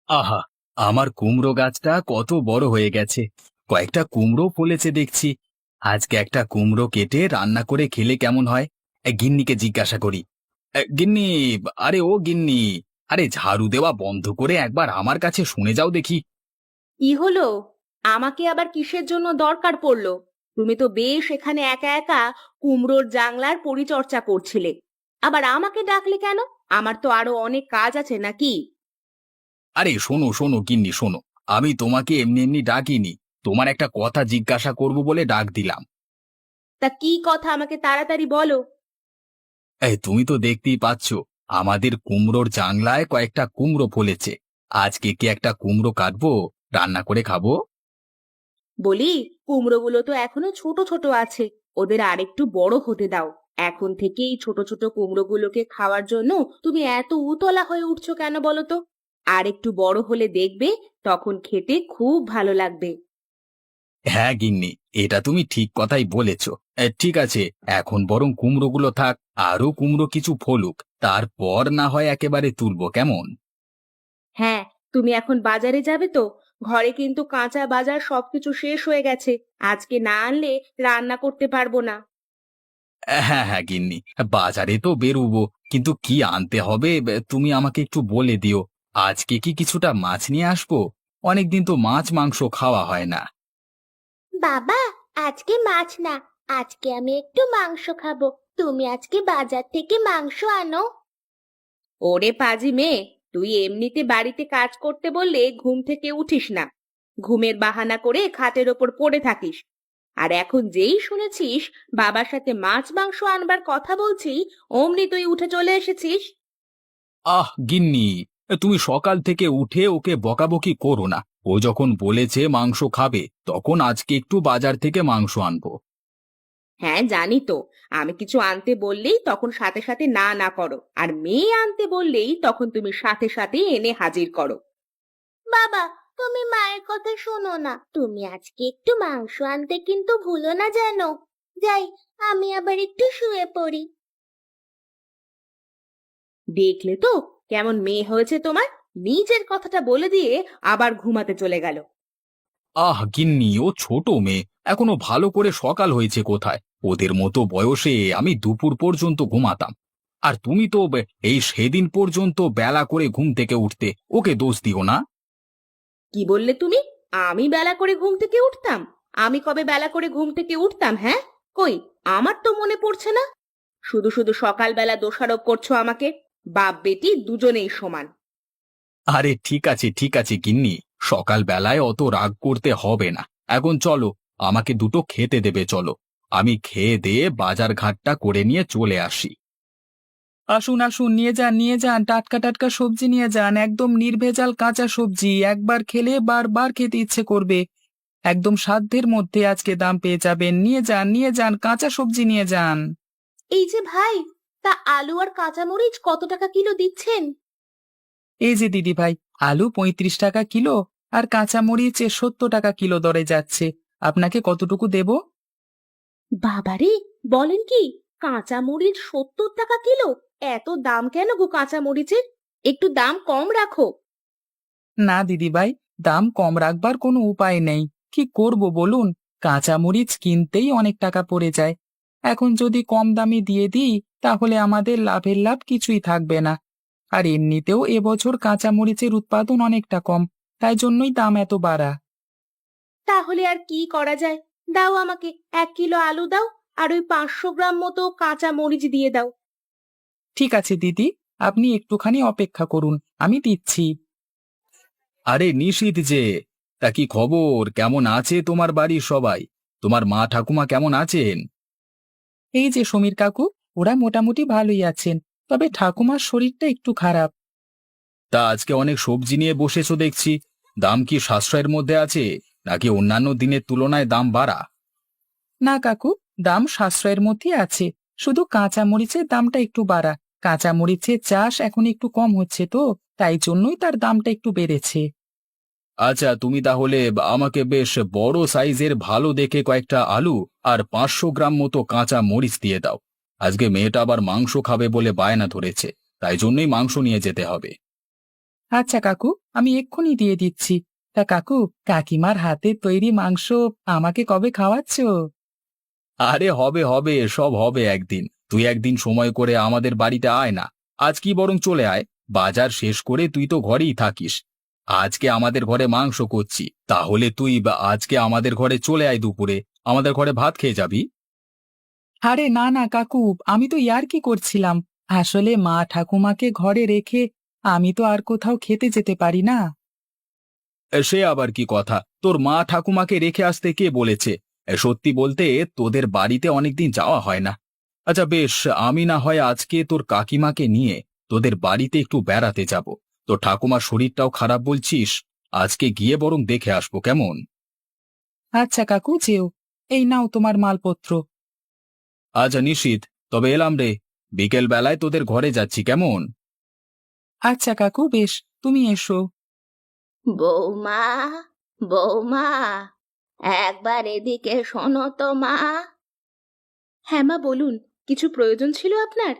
আহা! আমার কুমড়ো গাছটা কত বড় হয়ে গেছে। কয়েকটা কুমড়ো ফলেছে দেখছি। আজকে একটা কুমড়ো কেটে রান্না করে খেলে কেমন হয়? গিন্নিকে জিজ্ঞাসা করি। গিন্নি, আরে ও গিন্নি, আরে ঝাড়ু দেওয়া বন্ধ করে একবার আমার কাছে শুনে যাও দেখি। কি হলো? আমাকে আবার কিসের জন্য দরকার পড়লো? তুমি তো বেশ এখানে একা একা কুমড়োর জাংলার পরিচর্যা করছিলে। আবার আমাকে ডাকলে কেন? আমার তো আরো অনেক কাজ আছে নাকি? আরে শোনো শোনো গিন্নি শোনো, আমি তোমাকে এমনি এমনি ডাকিনি। তোমার একটা কথা জিজ্ঞাসা করব বলে ডাক দিলাম। তা কি কথা আমাকে তাড়াতাড়ি বলো। তুমি তো দেখতেই পাচ্ছ, আমাদের কুমড়োর জাংলায় কয়েকটা কুমড়ো ফলেছে। আজকে কি একটা কুমড়ো কাটবো, রান্না করে খাবো। বলি, কুমড়োগুলো তো এখনো ছোট ছোট আছে, ওদের আরেকটু বড় হতে দাও। এখন থেকেই ছোট ছোট কুমড়োগুলোকে খাওয়ার জন্য তুমি এত উতলা হয়ে উঠছো কেন বলো তো? আর একটু বড় হলে দেখবে, তখন খেতে খুব ভালো লাগবে। হ্যাঁ গিন্নি, এটা তুমি ঠিক কথাই বলেছ। ঠিক আছে, এখন বরং কুমড়োগুলো থাক, আরো কুমড়ো কিছু ফলুক, তারপর না হয় একেবারে তুলবো, কেমন? হ্যাঁ, তুমি এখন বাজারে যাবে তো? ঘরে কিন্তু কাঁচা বাজার সবকিছু শেষ হয়ে গেছে। আজকে না আনলে রান্না করতে পারবো না। হ্যাঁ হ্যাঁ গিন্নি, বাজারে তো বেরোবো, কিন্তু কি আনতে হবে তুমি আমাকে একটু বলে দিও। আজকে কি কিছুটা মাছ নিয়ে আসবো? অনেকদিন তো মাছ মাংস খাওয়া হয় না। বাবা, আজকে মাছ না, আজকে আমি একটু মাংস খাবো। তুমি আজকে বাজার থেকে মাংস আনো। ওরে পাজি মেয়ে, তুই এমনিতে বাড়িতে কাজ করতে বললে ঘুম থেকে উঠিস না। ঘুমের বাহানা করে খাটের ওপর পড়ে থাকিস। আর এখন যেই শুনেছিস বাবার সাথে মাছ মাংস আনবার কথা বলছি, অমনি তুই উঠে চলে এসেছিস। আহ গিন্নি, তুমি সকাল থেকে উঠে ওকে বকাবকি করো না। ও যখন বলেছে মাংস খাবে, তখন আজকে একটু বাজার থেকে মাংস আনবো। হ্যাঁ জানি তো, আমি কিছু আনতে বললেই তখন সাথে সাথে না না করো, আর মেয়ে আনতে বললেই তখন তুমি সাথে সাথে এনে হাজির করো। বাবা, তুমি মায়ের কথা শোনো না, তুমি আজকে একটু মাংস আনতে কিন্তু ভুলো না যেন। যাই, আমি আবার একটু শুয়ে পড়ি। দেখলে তো কেমন মেয়ে হয়েছে তোমার? নিজের কথাটা বলে দিয়ে আবার ঘুমাতে চলে গেল। আহ গিন্নি, ও ছোট মেয়ে, এখনো ভালো করে সকাল হয়েছে কোথায়? ওদের মতো বয়সে আমি দুপুর পর্যন্ত ঘুমাতাম। আর তুমি তো এই সেদিন পর্যন্ত বেলা করে ঘুম থেকে উঠতে, ওকে দোষ দিও না। কি বললে তুমি? আমি বেলা করে ঘুম থেকে উঠতাম? আমি কবে বেলা করে ঘুম থেকে উঠতাম, হ্যাঁ? কই, আমার তো মনে পড়ছে না। শুধু শুধু সকালবেলা দোষারোপ করছো আমাকে। বাপ বেটি দুজনেই সমান। আরে ঠিক আছে গিন্নি, সকাল বেলায় অত রাগ করতে হবে না। এখন চলো, আমাকে দুটো খেতে দেবে, চলো। আমি খেয়ে দিয়ে বাজার ঘাটটা করে নিয়ে চলে আসি। আসুন আসুন, নিয়ে যান, টাটকা টাটকা সবজি নিয়ে যান, একদম নির্ভেজাল কাঁচা সবজি, একবার খেলে বারবার খেতে ইচ্ছে করবে। একদম সাধ্যের মধ্যে আজকে দাম পেয়ে যাবেন, নিয়ে যান, কাঁচা সবজি নিয়ে যান। এই যে ভাই, তা আলু আর কাঁচামরিচ কত টাকা কিলো দিচ্ছেন? এই যে দিদি ভাই, আলু 35 টাকা কিলো, আর কাঁচা মরিচ 70 টাকা কিলো দরে যাচ্ছে। আপনাকে কতটুকু দেব? বাবারে, বলেন কি? কাঁচা মরিচ 70 টাকা কিলো? এত দাম কেন গো কাঁচা মরিচের? একটু দাম কম রাখো। না দিদি ভাই, দাম কম রাখবার কোনো উপায় নেই। কি করব বলুন, কাঁচা মরিচ কিনতেই অনেক টাকা পড়ে যায়। এখন যদি কম দামে দিয়ে দিই, তাহলে আমাদের লাভের লাভ কিছুই থাকবে না। আর এমনিতেও এবছর কাঁচা মরিচের উৎপাদন অনেকটা কম, তাই জন্যই দাম এত বাড়া। তাহলে আর কি করা যায়? দাও আমাকে 1 কিলো আলু দাও, আর ওই 500 গ্রাম মতো কাঁচা মরিচ দিয়ে দাও। ঠিক আছে দিদি, আপনি একটুখানি অপেক্ষা করুন, আমি দিচ্ছি। আরে নিশীথ যে, তা কি খবর, কেমন আছে তোমার বাড়ির সবাই? তোমার মা ঠাকুমা কেমন আছেন? এই যে সমীর কাকু, ওরা মোটামুটি ভালোই আছেন, তবে ঠাকুমার শরীরটা একটু খারাপ। তা আজকে অনেক সবজি নিয়ে বসেছো দেখছি। দাম কি সাশ্রয়ের মধ্যে আছে, নাকি অন্যান্য দিনের তুলনায় দাম বাড়া? না কাকু, দাম সাশ্রয়ের মধ্যে আছে, শুধু কাঁচা মরিচের দামটা একটু বাড়া। কাঁচা মরিচের চাষ এখন একটু কম হচ্ছে তো, তাই জন্যই তার দামটা একটু বেড়েছে। আচ্ছা, তুমি তাহলে আমাকে বেশ বড় সাইজের ভালো দেখে কয়েকটা আলু আর 500 গ্রাম মতো কাঁচা মরিচ দিয়ে দাও। আজকে মেয়েটা আবার মাংস খাবে বলে বায়না ধরেছে, তাই জন্যই মাংস নিয়ে যেতে হবে। আচ্ছা কাকু, আমি এক্ষুনি দিয়ে দিচ্ছি। তা কাকু, কাকিমার হাতের তৈরি মাংস আমাকে কবে খাওয়াচ্ছ? আরে হবে হবে, সব হবে একদিন। তুই একদিন সময় করে আমাদের বাড়িতে আয় না। আজ কি বরং চলে আয়। বাজার শেষ করে তুই তো ঘরেই থাকিস। আজকে আমাদের ঘরে মাংস করছি, তাহলে তুই আজকে আমাদের ঘরে চলে আয় দুপুরে। আমাদের ঘরে ভাত খেয়ে যাবি। আরে না না কাকু, আমি তো ইয়ার্কি করছিলাম। আসলে মা ঠাকুমাকে ঘরে রেখে আমি তো আর কোথাও খেতে যেতে পারি না। সে আবার কি কথা, তোর মা ঠাকুমাকে রেখে আসতে কে বলেছে? সত্যি বলতে তোদের বাড়িতে অনেকদিন যাওয়া হয় না। আচ্ছা বেশ, আমি না হয় আজকে তোর কাকিমাকে নিয়ে তোদের বাড়িতে একটু বেড়াতে যাব। তোর ঠাকুমার শরীরটাও খারাপ বলছিস, আজকে গিয়ে বরং দেখে আসবো, কেমন? আচ্ছা কাকু, যেও। এই নাও তোমার মালপত্র। আচ্ছা নিশীথ, তবে এলাম রে। বিকেল বেলায় তোদের ঘরে যাচ্ছি, কেমন? আচ্ছা কাকু, বেশ, তুমি এসো। বৌমা, বৌমা, একবার এদিকে শোনো তো মা। হ্যাঁ মা, বলুন, কিছু প্রয়োজন ছিল আপনার?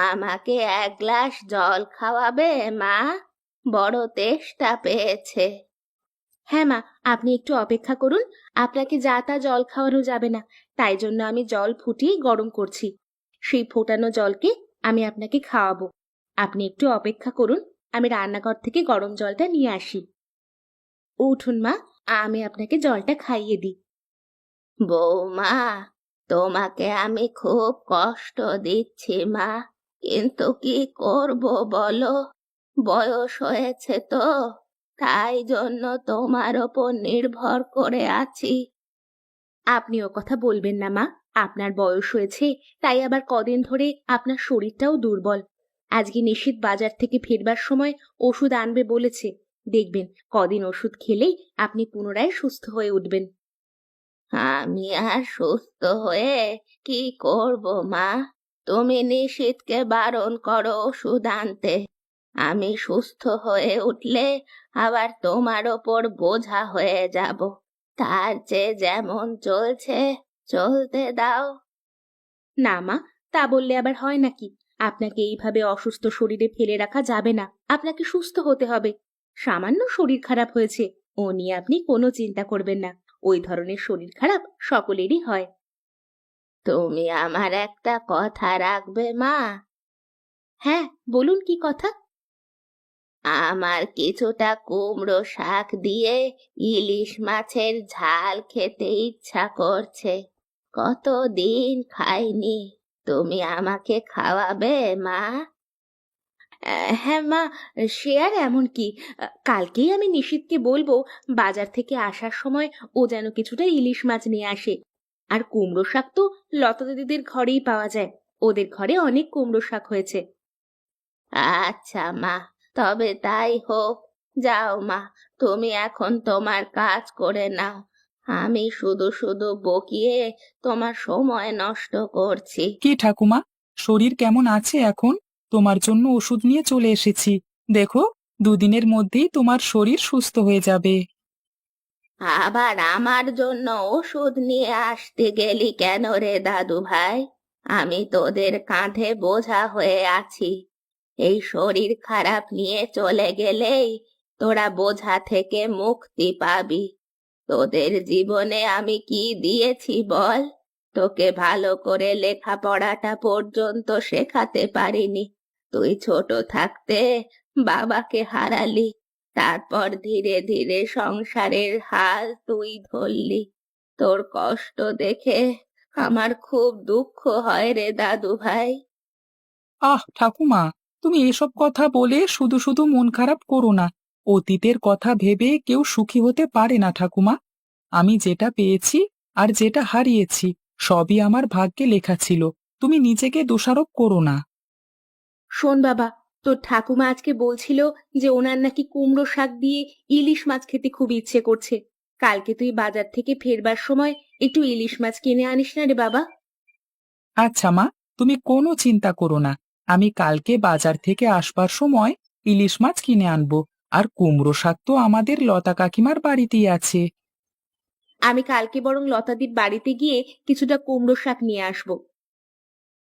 আমাকে এক গ্লাস জল খাওয়াবে মা? বড় তেষ্টা পেয়েছে। হ্যাঁ মা, আপনি একটু অপেক্ষা করুন। আপনাকে যা তা জল খাওয়ানো যাবে না, তাই জন্য আমি জল ফুটিয়ে গরম করছি। সেই ফোটানো জলকে আমি আপনাকে খাওয়াবো। আপনি একটু অপেক্ষা করুন, আমি রান্নাঘর থেকে গরম জলটা নিয়ে আসি। উঠুন মা, আমি আপনাকে জলটা খাইয়ে দিই। বৌমা, তোমাকে আমি খুব কষ্ট দিচ্ছি মা, কিন্তু কি করব বলো? বয়স হয়েছে তো, তাই জন্য তোমার ওপর নির্ভর করে আছি। আপনি ও কথা বলবেন না মা। আপনার বয়স হয়েছে, তাই আবার কদিন ধরে আপনার শরীরটাও দুর্বল। আজকে নিশীথ বাজার থেকে ফিরবার সময় ওষুধ আনবে বলেছে। দেখবেন কদিন ওষুধ খেলেই আপনি পুনরায় সুস্থ হয়ে উঠবেন। আমি আর সুস্থ হয়ে কি করব মা? তুমি নিশীথকে বারণ করো ওষুধ আনতে। আমি সুস্থ হয়ে উঠলে আবার তোমার ওপর বোঝা হয়ে যাব। তার চেয়ে যেমন চলছে চলতে দাও। না মা, তা বললে আবার হয় নাকি? আপনাকে এইভাবে অসুস্থ শরীরে ফেলে রাখা যাবে না। আপনাকে সুস্থ হতে হবে। সামান্য শরীর খারাপ হয়েছে, ও নিয়ে আপনি কোনো চিন্তা করবেন না। ওই ধরনের শরীর খারাপ সকলেরই হয়। তুমি আমার একটা কথা রাখবে মা? হ্যাঁ, বলুন, কি কথা? আমার কিছুটা কুমড়ো শাক দিয়ে ইলিশ মাছের ঝাল খেতে ইচ্ছা করছে। কতদিন খাইনি, তুমি আমাকে খাওয়াবে মা? হ্যাঁ মা, সে আর এমন কি। কালকেই আমি নিশীথকে বলবো বাজার থেকে আসার সময় ও যেন কিছুটা ইলিশ মাছ নিয়ে আসে। আর কুমড়ো শাক তো লতা দিদিদের ঘরেই পাওয়া যায়। ওদের ঘরে অনেক কুমড়ো শাক হয়েছে। আচ্ছা মা, তবে তাই হোক। যাও মা, তুমি এখন তোমার কাজ করে নাও। আমি শুধু শুধু বকিয়ে তোমার সময় নষ্ট করছি। কি ঠাকুমা, শরীর কেমন আছে এখন? তোমার জন্য ওষুধ নিয়ে চলে এসেছি। দেখো, দুদিনের মধ্যেই তোমার শরীর সুস্থ হয়ে যাবে। আবার আমার জন্য ওষুধ নিয়ে আসতে গেলি কেন রে দাদু ভাই? আমি তোদের কাঁধে বোঝা হয়ে আছি। এই শরীর খারাপ নিয়ে চলে গেলেই তোরা বোঝা থেকে মুক্তি পাবি। তোদের জীবনে আমি কি দিয়েছি বল? তোকে ভালো করে লেখাপড়াটা পর্যন্ত শেখাতে পারিনি। তুই ছোট থাকতে বাবাকে হারালি, তারপর ধীরে ধীরে সংসারের হাল তুই ধরলি। তোর কষ্ট দেখে আমার খুব দুঃখ হয় রে দাদু ভাই। আহ ঠাকুমা, তুমি এসব কথা বলে শুধু শুধু মন খারাপ করো না। অতীতের কথা ভেবে কেউ সুখী হতে পারে না ঠাকুমা। আমি যেটা পেয়েছি আর যেটা হারিয়েছি সবই আমার ভাগ্যে লেখা ছিল। তুমি নিজেকে দোষারোপ করো না। শোন বাবা, তোর ঠাকুমা আজকে বলছিল যে ওনার নাকি কুমড়ো শাক দিয়ে ইলিশ মাছ খেতে খুব ইচ্ছে করছে। কালকে তুই বাজার থেকে ফেরবার সময় একটু ইলিশ মাছ কিনে আনিস না রে বাবা। আচ্ছা মা, তুমি কোনো চিন্তা করো না। আমি কালকে বাজার থেকে আসবার সময় ইলিশ মাছ কিনে আনবো। আর কুমড়ো শাক তো আমাদের লতা কাকিমার বাড়িতেই আছে। আমি কালকে বরং লতাদির বাড়িতে গিয়ে কিছুটা কুমড়ো শাক নিয়ে আসবো।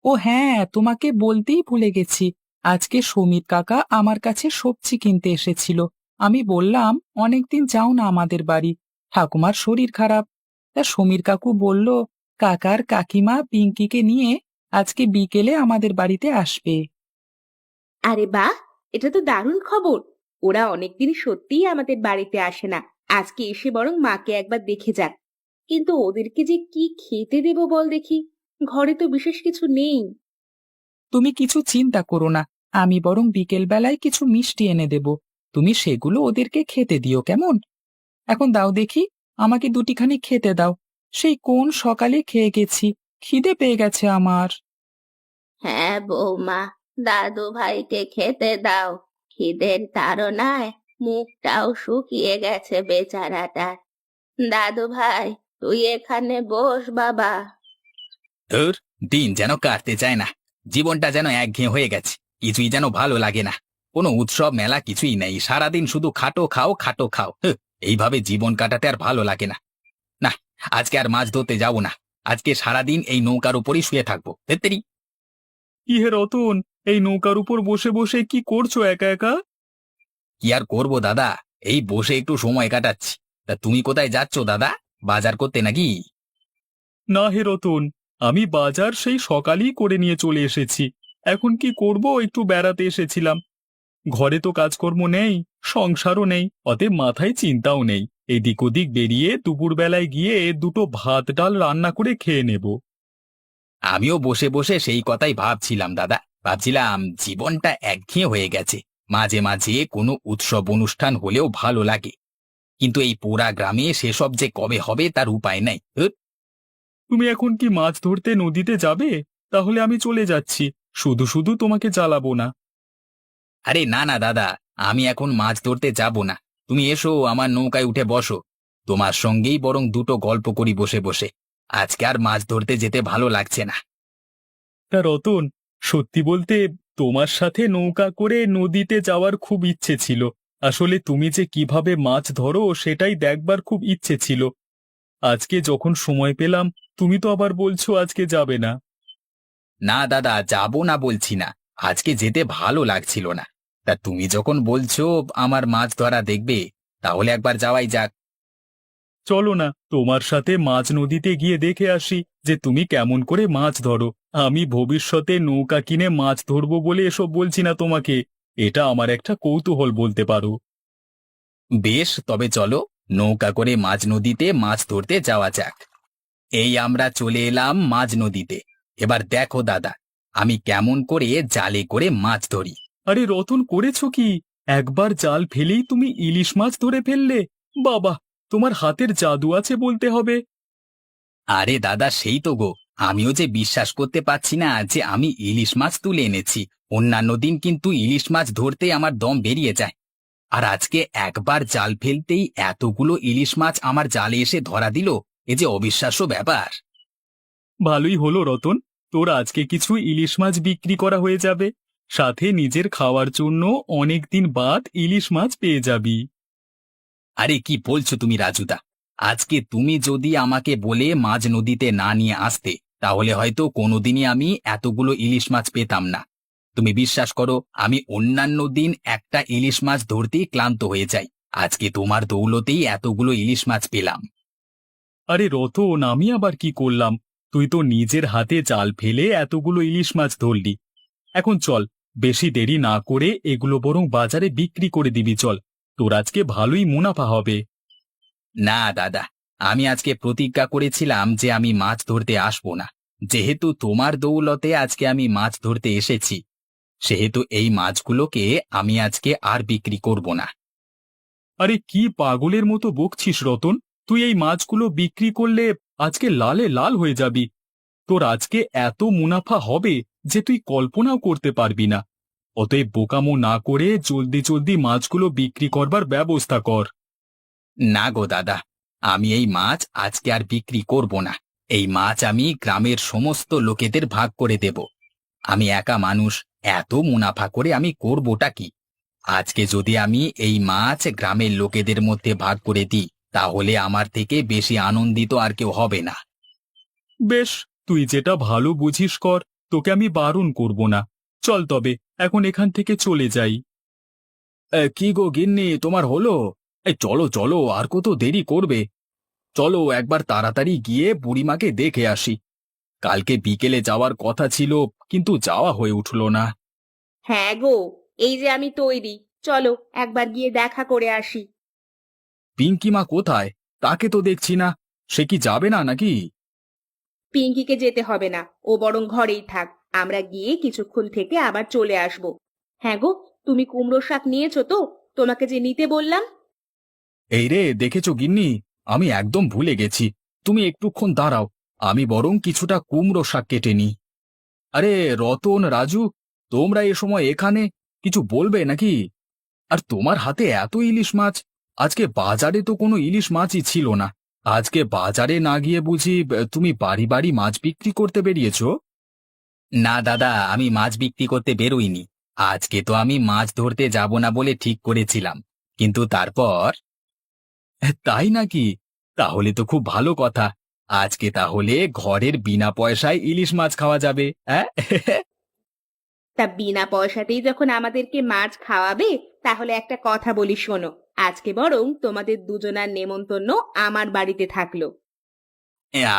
ও হ্যাঁ, তোমাকে বলতেই ভুলে গেছি। আজকে সমীর কাকা আমার কাছে সবজি কিনতে এসেছিল। আমি বললাম অনেকদিন যাও না আমাদের বাড়ি, ঠাকুমার শরীর খারাপ। তা সমীর কাকু বলল কাকার কাকিমা পিঙ্কিকে নিয়ে আজকে বিকেলে আমাদের বাড়িতে আসবে। আরে বাহ, এটা তো দারুণ খবর। ওরা অনেকদিন সত্যিই আমাদের বাড়িতে আসে না, আজকে এসে বরং মাকে একবার দেখে যাক। কিন্তু ওদেরকে যে কি খেতে দেবো বল দেখি, ঘরে তো বিশেষ কিছু নেই। তুমি কিছু চিন্তা করো না, আমি বরং বিকেল বেলায় কিছু মিষ্টি এনে দেব। তুমি সেগুলো ওদেরকে খেতে দিও, কেমন? এখন দাও দেখি, আমাকে দুটিখানি খেতে দাও। সেই কোন সকালে খেয়ে গেছি, খিদে পেয়ে গেছে আমার। হ্যাঁ বৌমা, দাদু ভাইকে খেতে দাও। খিদের তাড়নায় মুখটাও শুকিয়ে গেছে বেচারাটার। দাদু ভাই, তুই এখানে বস বাবা। ধুর, দিন যেন কাটতে চায় না, জীবনটা যেন একঘেয়ে হয়ে গেছে, কিছুই যেন ভালো লাগে না। কোনো উৎসব মেলা কিছুই নেই, সারাদিন শুধু খাটো খাও খাটো খাও। এইভাবে জীবন কাটাতে আর ভালো লাগে না। না, আজকে আর মাছ ধরতে যাব না। আজকে সারাদিন এই নৌকার উপরই শুয়ে থাকবো। তেত্তেরি। কি হে রতন, এই নৌকার উপর বসে বসে কি করছো একা একা? কি আর করবো দাদা, এই বসে একটু সময় কাটাচ্ছি। তা তুমি কোথায় যাচ্ছো দাদা, বাজার করতে নাকি? না হে রতন, আমি বাজার সেই সকালেই করে নিয়ে চলে এসেছি। এখন কি করব, একটু বেড়াতে এসেছিলাম। ঘরে তো কাজকর্ম নেই, সংসারও নেই, অতএব মাথায় চিন্তাও নেই। এদিক ওদিক বেরিয়ে দুপুরবেলায় গিয়ে দুটো ভাত ডাল রান্না করে খেয়ে নেব। আমিও বসে বসে সেই কথাই ভাবছিলাম দাদা, ভাবছিলাম জীবনটা একঘেয়ে হয়ে গেছে। মাঝে মাঝে কোনো উৎসব অনুষ্ঠান হলেও ভালো লাগে, কিন্তু এই পোড়া গ্রামে সেসব যে কবে হবে তার উপায় নাই। তুমি এখন কি মাছ ধরতে নদীতে যাবে? তাহলে আমি চলে যাচ্ছি, শুধু শুধু তোমাকে জ্বালাবো না। আরে না না দাদা, আমি এখন মাছ ধরতে যাব না। তুমি এসো, আমার নৌকায় উঠে বসো। তোমার সঙ্গেই বরং দুটো গল্প করি বসে বসে। আজকে আর মাছ ধরতে যেতে ভালো লাগছে না। তা রতন, সত্যি বলতে তোমার সাথে নৌকা করে নদীতে যাওয়ার খুব ইচ্ছে ছিল। আসলে তুমি যে কিভাবে মাছ ধরো সেটাই দেখবার খুব ইচ্ছে ছিল। আজকে যখন সময় পেলাম, তুমি তো আবার বলছো আজকে যাবে না। না দাদা, যাব না বলছি না, আজকে যেতে ভালো লাগছিল না। তা তুমি যখন বলছো আমার মাছ ধরা দেখবে, তাহলে একবার যাওয়াই যাক। চলো না, তোমার সাথে মাঝ নদীতে গিয়ে দেখে আসি যে তুমি কেমন করে মাছ ধরো। আমি ভবিষ্যতে নৌকা কিনে মাছ ধরবো বলে এসব বলছি না তোমাকে, এটা আমার একটা কৌতূহল বলতে পারো। বেশ, তবে চলো, নৌকা করে মাঝ নদীতে মাছ ধরতে যাওয়া যাক। এই আমরা চলে এলাম মাঝ নদীতে। এবার দেখো দাদা, আমি কেমন করে জালে করে মাছ ধরি। আরে রতন, করেছো কি? একবার জাল ফেলেই তুমি ইলিশ মাছ ধরে ফেললে। বাবা, তোমার হাতের জাদু আছে বলতে হবে। আরে দাদা, সেই তো গো, আমিও যে বিশ্বাস করতে পারছি না যে আমি ইলিশ মাছ তুলে এনেছি। অন্যান্য দিন কিন্তু ইলিশ মাছ ধরতে আমার দম বেরিয়ে যায়, আর আজকে একবার জাল ফেলতেই এতগুলো ইলিশ মাছ আমার জালে এসে ধরা দিল। এ যে অবিশ্বাস্য ব্যাপার। ভালোই হলো রতন, তোর আজকে কিছু ইলিশ মাছ বিক্রি করা হয়ে যাবে, সাথে নিজের খাওয়ার জন্য অনেক দিন বাদ ইলিশ মাছ পেয়ে যাবি। আরে কি বলছো তুমি রাজুদা, আজকে তুমি যদি আমাকে বলে মাঝ নদীতে না নিয়ে আসতে, তাহলে হয়তো কোনোদিনই আমি এতগুলো ইলিশ মাছ পেতাম না। তুমি বিশ্বাস করো, আমি অন্যান্য দিন একটা ইলিশ মাছ ধরতেই ক্লান্ত হয়ে যাই, আজকে তোমার দৌলতেই এতগুলো ইলিশ মাছ পেলাম। আরে রতন, আমি আবার কি করলাম? তুই তো নিজের হাতে জাল ফেলে এতগুলো ইলিশ মাছ ধরলি। এখন চল, বেশি দেরি না করে এগুলো বরং বাজারে বিক্রি করে দিবি চল, তোর আজকে ভালোই মুনাফা হবে। না দাদা, আমি আজকে প্রতিজ্ঞা করেছিলাম যে আমি মাছ ধরতে আসবো না। যেহেতু তোমার দৌলতে আজকে আমি মাছ ধরতে এসেছি, সেহেতু এই মাছগুলোকে আমি আজকে আর বিক্রি করব না। আরে কি পাগলের মতো বকছিস রতন, তুই এই মাছগুলো বিক্রি করলে আজকে লালে লাল হয়ে যাবি। তোর আজকে এত মুনাফা হবে যে তুই কল্পনাও করতে পারবি না। অতএব বোকামো না করে জলদি জলদি মাছগুলো বিক্রি করবার ব্যবস্থা কর। না গো দাদা, আমি এই মাছ আজকে আর বিক্রি করব না। এই মাছ আমি গ্রামের সমস্ত লোকেদের ভাগ করে দেব। আমি একা মানুষ, এত মুনাফা করে আমি করবটা কি? আজকে যদি আমি এই মাছ গ্রামের লোকেদের মধ্যে ভাগ করে দিই, তাহলে আমার থেকে বেশি আনন্দিত আর কেউ হবে না। বেশ, তুই যেটা ভালো বুঝিস কর, তোকে আমি বারণ করব না। চল তবে এখন এখান থেকে চলে যাই। কি গো গিন্নি, তোমার হলো? এই চলো চলো, আর কত দেরি করবে? চলো একবার তাড়াতাড়ি গিয়ে বুড়িমাকে দেখে আসি। কালকে বিকেলে যাওয়ার কথা ছিল, কিন্তু যাওয়া হয়ে উঠল না। হ্যাঁ গো, এই যে আমি তৈরি, চলো একবার গিয়ে দেখা করে আসি। পিঙ্কিমা কোথায়? তাকে তো দেখছি না। সে কি যাবে না নাকি? পিঙ্কিকে যেতে হবে না, ও বরং ঘরেই থাক। আমরা গিয়ে কিছুক্ষণ থেকে আবার চলে আসব। হ্যাঁ গো, তুমি কুমড়ো শাক নিয়েছো তো? তোমাকে যে নিতে বললাম। এই রে, দেখেছো গিন্নি, আমি একদম ভুলে গেছি। তুমি একটুক্ষণ দাঁড়াও, আমি বরং কিছুটা কুমড়ো শাক কেটে নিই। আরে রতন, রাজু, তোমরা এ সময় এখানে? কিছু বলবে নাকি? আর তোমার হাতে এত ইলিশ মাছ! আজকে বাজারে তো কোনো ইলিশ মাছই ছিল না। আজকে বাজারে না গিয়ে বুঝি তুমি বাড়ি বাড়ি মাছ বিক্রি করতে বেরিয়েছো? না দাদা, আমি মাছ বিক্রি করতে বেরোইনি। আজকে তো আমি মাছ ধরতে যাব না বলে ঠিক করেছিলাম, কিন্তু তারপর। তাই নাকি? তাহলে তো খুব ভালো কথা। আজকে তাহলে ঘরের বিনা পয়সায় ইলিশ মাছ খাওয়া যাবে, হ্যাঁ? তা বিনা পয়সাতেই যখন আমাদেরকে মাছ খাওয়াবে, তাহলে একটা কথা বলি শোনো। আজকে বরং তোমাদের দুজনার নেমন্তন্ন আমার বাড়িতে থাকলো।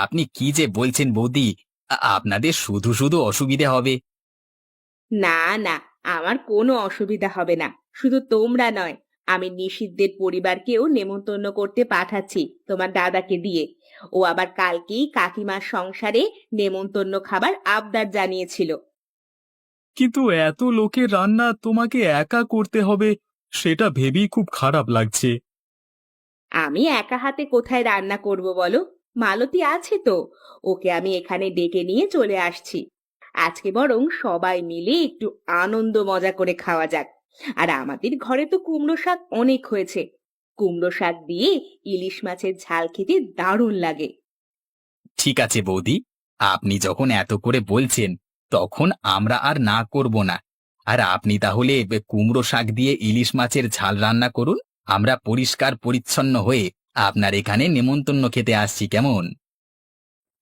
আপনি কি যে বলছেন বৌদি, আপনাদের শুধু শুধু অসুবিধে হবে। না না, আমার কোনো অসুবিধা হবে না। শুধু তোমরা নয়, আমি নিশীথদের পরিবারকেও নেমন্তন্ন করতে পাঠাচ্ছি তোমার দাদাকে দিয়ে। ও আবার কালকেই কাকিমার সংসারে নেমন্তন্ন খাবার আবদার জানিয়েছিল। কিন্তু এত লোকের রান্না তোমাকে একা করতে হবে, সেটা ভেবেই খুব খারাপ লাগছে। আমি একা হাতে কোথায় রান্না করব বলো? মালতী আছে তো, ওকে আমি এখানে ডেকে নিয়ে চলে আসছি। আজকে বরং সবাই মিলে একটু আনন্দ মজা করে খাওয়া যাক। আর আমাদের ঘরে তো কুমড়ো শাক অনেক হয়েছে। কুমড়ো শাক দিয়ে ইলিশ মাছের ঝাল খেতে দারুণ লাগে। ঠিক আছে বৌদি, আপনি যখন এত করে বলছেন, তখন আমরা আর না করব না। আর আপনি তাহলে কুমড়ো শাক দিয়ে ইলিশ মাছের ঝাল রান্না করুন। আমরা পরিষ্কার পরিচ্ছন্ন হয়ে আপনার এখানে নেমন্তন্ন খেতে আসছি, কেমন?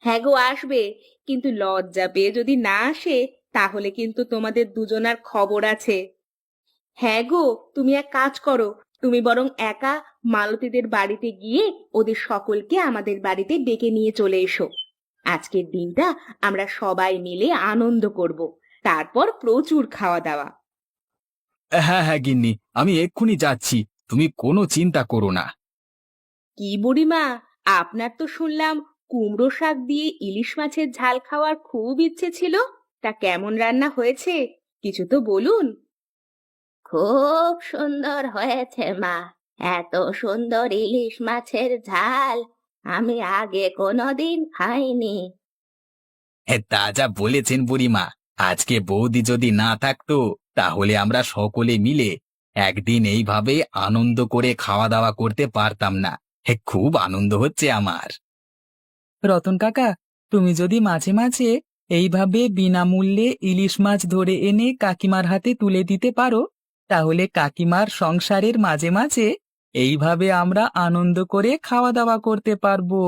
হ্যাঁ গো, আসবে। কিন্তু লজ্জা পেয়ে যদি না আসে, তাহলে কিন্তু তোমাদের দুজনার খবর আছে। হ্যাঁ গো, তুমি এক কাজ করো। তুমি বরং একা মালতীদের বাড়িতে গিয়ে ওদের সকলকে আমাদের বাড়িতে ডেকে নিয়ে চলে এসো। আজকের দিনটা আমরা সবাই মিলে আনন্দ করব। তারপর প্রচুর খাওয়া দাওয়া। হ্যাঁ হ্যাঁ গিন্নি, আমি এক্ষুনি যাচ্ছি। তুমি কোনো চিন্তা করো না। কি বুড়িমা, আপনার তো শুনলাম কুমড়ো শাক দিয়ে ইলিশ মাছের ঝাল খাওয়ার খুব ইচ্ছে ছিল। তা কেমন রান্না হয়েছে, কিছু তো বলুন। খুব সুন্দর হয়েছে মা। এত সুন্দর ইলিশ মাছের ঝাল আমি আগে কোনোদিন খাইনি। তা যা বলেছেন বুড়িমা, আজকে বৌদি যদি না থাকতো, তাহলে আমরা সকলে মিলে একদিন এইভাবে আনন্দ করে খাওয়া দাওয়া করতে পারতাম না। খুব আনন্দ হচ্ছে আমার। রতন কাকা, তুমি যদি মাঝে মাঝে এইভাবে বিনামূল্যে ইলিশ মাছ ধরে এনে কাকিমার হাতে তুলে দিতে পারো, তাহলে কাকিমার সংসারের মাঝে মাঝে এইভাবে আমরা আনন্দ করে খাওয়া দাওয়া করতে পারবো।